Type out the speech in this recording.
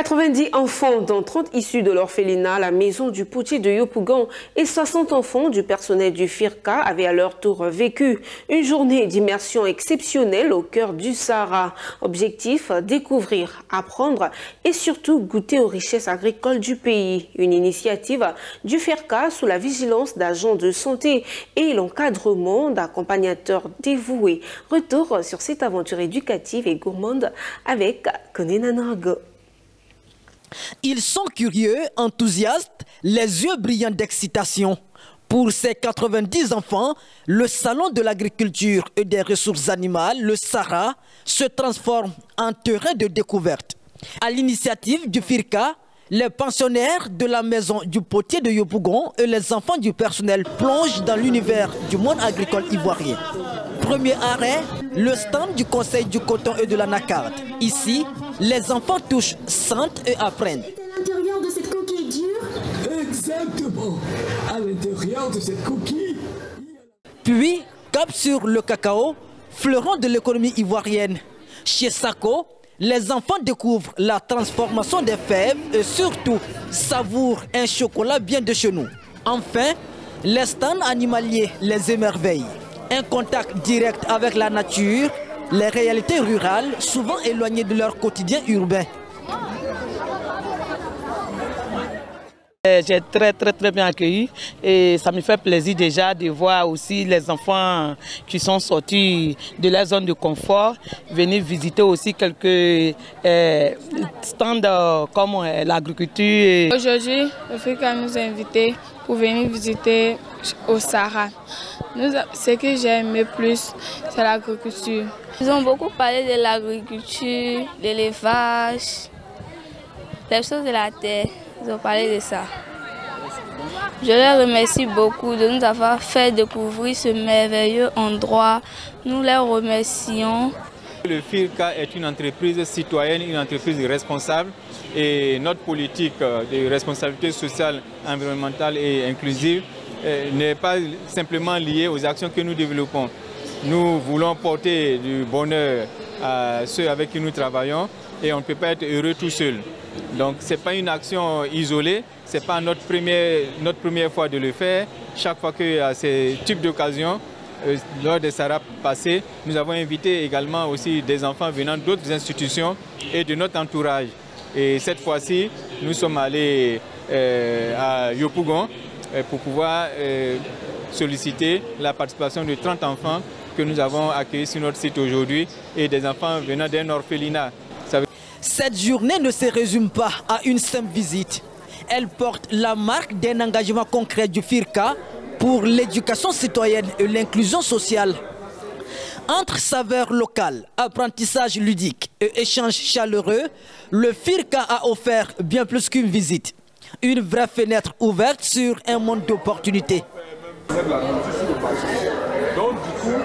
90 enfants, dont 30 issus de l'orphelinat, la maison du potier de Yopougon et 60 enfants du personnel du FIRCA avaient à leur tour vécu une journée d'immersion exceptionnelle au cœur du Sahara. Objectif, découvrir, apprendre et surtout goûter aux richesses agricoles du pays. Une initiative du FIRCA sous la vigilance d'agents de santé et l'encadrement d'accompagnateurs dévoués. Retour sur cette aventure éducative et gourmande avec Konena Nargo. Ils sont curieux, enthousiastes, les yeux brillants d'excitation. Pour ces 90 enfants, le salon de l'agriculture et des ressources animales, le Sahara, se transforme en terrain de découverte. À l'initiative du FIRCA, les pensionnaires de la maison du potier de Yopougon et les enfants du personnel plongent dans l'univers du monde agricole ivoirien. Premier arrêt, le stand du Conseil du coton et de la Nacarde. Ici, les enfants touchent, sentent et apprennent. À l'intérieur de cette coquille dure? Exactement, à l'intérieur de cette coquille. Puis, cap sur le cacao, fleuron de l'économie ivoirienne. Chez Sako, les enfants découvrent la transformation des fèves et surtout savourent un chocolat bien de chez nous. Enfin, les stands animaliers les émerveillent. Un contact direct avec la nature, les réalités rurales, souvent éloignées de leur quotidien urbain. J'ai très bien accueilli et ça me fait plaisir déjà de voir aussi les enfants qui sont sortis de la zone de confort venir visiter aussi quelques stands comme l'agriculture. Aujourd'hui, le FIRCA nous a invités pour venir visiter au Sahara. Ce que j'ai aimé plus, c'est l'agriculture. Ils ont beaucoup parlé de l'agriculture, de l'élevage, des choses de la terre. Ils ont parlé de ça. Je les remercie beaucoup de nous avoir fait découvrir ce merveilleux endroit. Nous les remercions. Le FIRCA est une entreprise citoyenne, une entreprise responsable et notre politique de responsabilité sociale, environnementale et inclusive n'est pas simplement liée aux actions que nous développons. Nous voulons porter du bonheur à ceux avec qui nous travaillons et on ne peut pas être heureux tout seul. Donc ce n'est pas une action isolée, ce n'est pas notre première fois de le faire. Chaque fois qu'il y a ce type d'occasion, lors des Sahara passés, nous avons invité également aussi des enfants venant d'autres institutions et de notre entourage. Et cette fois-ci, nous sommes allés à Yopougon pour pouvoir solliciter la participation de 30 enfants que nous avons accueillis sur notre site aujourd'hui et des enfants venant d'un orphelinat. Cette journée ne se résume pas à une simple visite. Elle porte la marque d'un engagement concret du FIRCA pour l'éducation citoyenne et l'inclusion sociale. Entre saveurs locales, apprentissage ludique et échanges chaleureux, le FIRCA a offert bien plus qu'une visite. Une vraie fenêtre ouverte sur un monde d'opportunités. Donc du coup,